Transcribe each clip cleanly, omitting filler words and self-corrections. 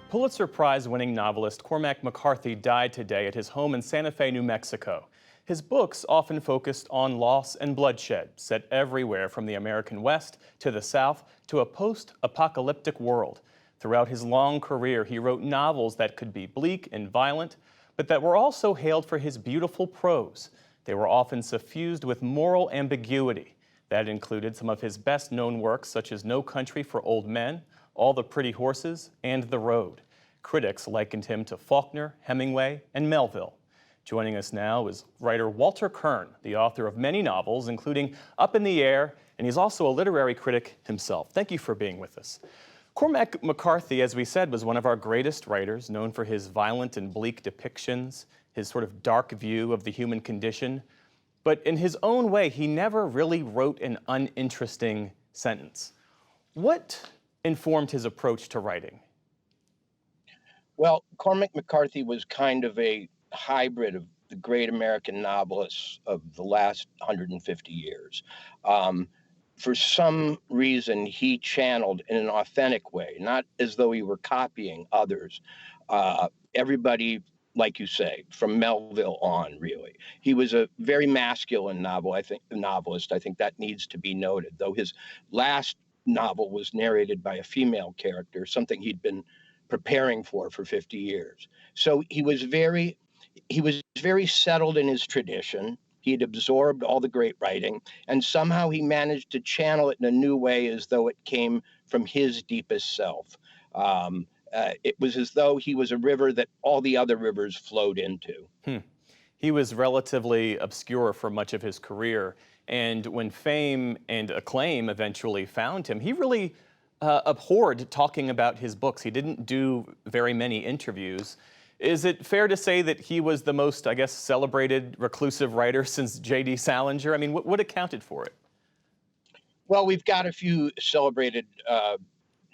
Pulitzer Prize-winning novelist Cormac McCarthy died today at his home in Santa Fe, New Mexico. His books often focused on loss and bloodshed, set everywhere from the American West to the South to a post-apocalyptic world. Throughout his long career, he wrote novels that could be bleak and violent, but that were also hailed for his beautiful prose. They were often suffused with moral ambiguity. That included some of his best-known works, such as No Country for Old Men, All the Pretty Horses, and The Road. Critics likened him to Faulkner, Hemingway, and Melville. Joining us now is writer Walter Kirn, the author of many novels, including Up in the Air, and he's also a literary critic himself. Thank you for being with us. Cormac McCarthy, as we said, was one of our greatest writers, known for his violent and bleak depictions, his sort of dark view of the human condition. But in his own way, he never really wrote an uninteresting sentence. What informed his approach to writing? Well, Cormac McCarthy was kind of a hybrid of the great American novelists of the last 150 years. Um, for some reason, he channeled in an authentic way, not as though he were copying others. Everybody, like you say, from Melville on, really. He was a very masculine novelist. I think that needs to be noted, though his last novel was narrated by a female character, something he'd been preparing for 50 years. So he was very settled in his tradition. He had absorbed all the great writing, and somehow he managed to channel it in a new way as though it came from his deepest self. It was as though he was a river that all the other rivers flowed into. Hmm. He was relatively obscure for much of his career, and when fame and acclaim eventually found him, he really abhorred talking about his books. He didn't do very many interviews. Is it fair to say that he was the most, I guess, celebrated reclusive writer since J.D. Salinger? I mean, what accounted for it? Well, we've got a few celebrated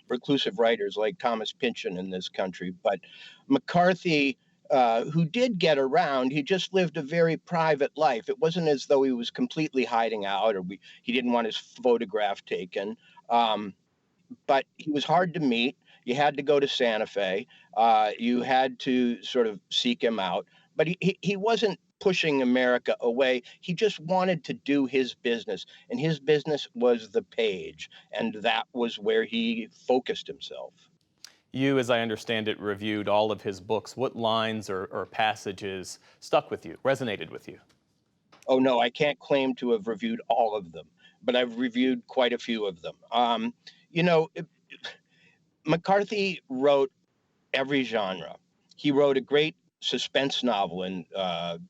reclusive writers like Thomas Pynchon in this country, but McCarthy, who did get around, he just lived a very private life. It wasn't as though he was completely hiding out or he didn't want his photograph taken. Um, but he was hard to meet. You had to go to Santa Fe. You had to sort of seek him out. But he wasn't pushing America away. He just wanted to do his business. And his business was the page. And that was where he focused himself. You, as I understand it, reviewed all of his books. What lines or passages stuck with you, resonated with you? Oh, no, I can't claim to have reviewed all of them, but I've reviewed quite a few of them. You know, McCarthy wrote every genre. He wrote a great suspense novel in,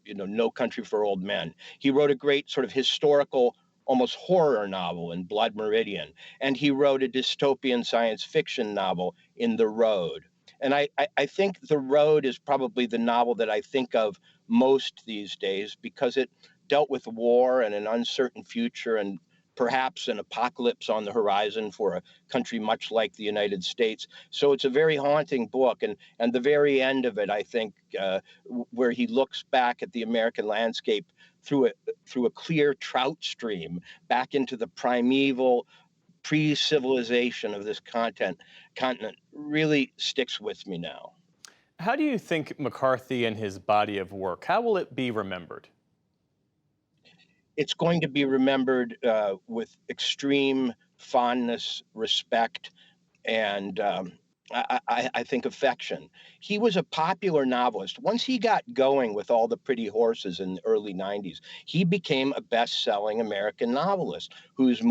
No Country for Old Men. He wrote a great sort of historical, almost horror novel in Blood Meridian, and he wrote a dystopian science fiction novel in The Road. And I think The Road is probably the novel that I think of most these days because it dealt with war and an uncertain future and perhaps an apocalypse on the horizon for a country much like the United States. So it's a very haunting book, and the very end of it, I think, where he looks back at the American landscape through a clear trout stream back into the primeval pre-civilization of this continent, really sticks with me now. How do you think McCarthy and his body of work, how will it be remembered? It's going to be remembered with extreme fondness, respect, and I think affection. He was a popular novelist. Once he got going with all the pretty horses in the early 90s, he became a best-selling American novelist whose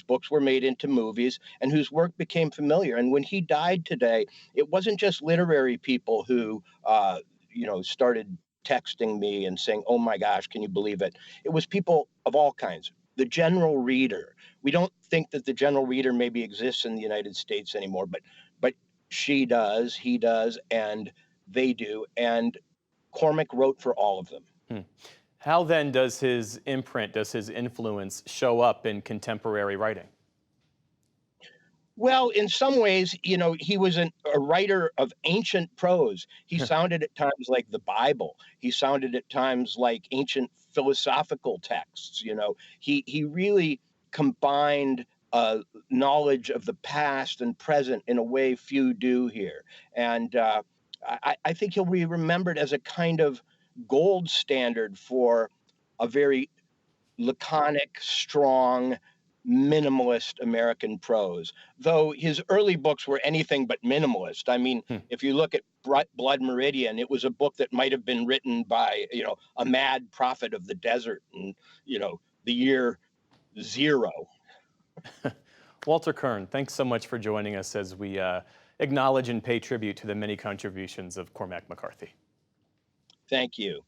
books were made into movies and whose work became familiar. And when he died today, it wasn't just literary people who, started texting me and saying, "Oh my gosh, can you believe it?" It was people of all kinds. The general reader. We don't think that the general reader maybe exists in the United States anymore, but she does, he does, and they do. And Cormac wrote for all of them. Hmm. How then does his imprint, does his influence show up in contemporary writing? Well, in some ways, he was a writer of ancient prose. He sounded at times like the Bible. He sounded at times like ancient philosophical texts. He really combined knowledge of the past and present in a way few do here. And I think he'll be remembered as a kind of gold standard for a very laconic, strong, minimalist American prose. Though his early books were anything but minimalist. I mean, Hmm. if you look at Blood Meridian, it was a book that might have been written by, a mad prophet of the desert in, the year zero. Walter Kern, thanks so much for joining us as we acknowledge and pay tribute to the many contributions of Cormac McCarthy. Thank you.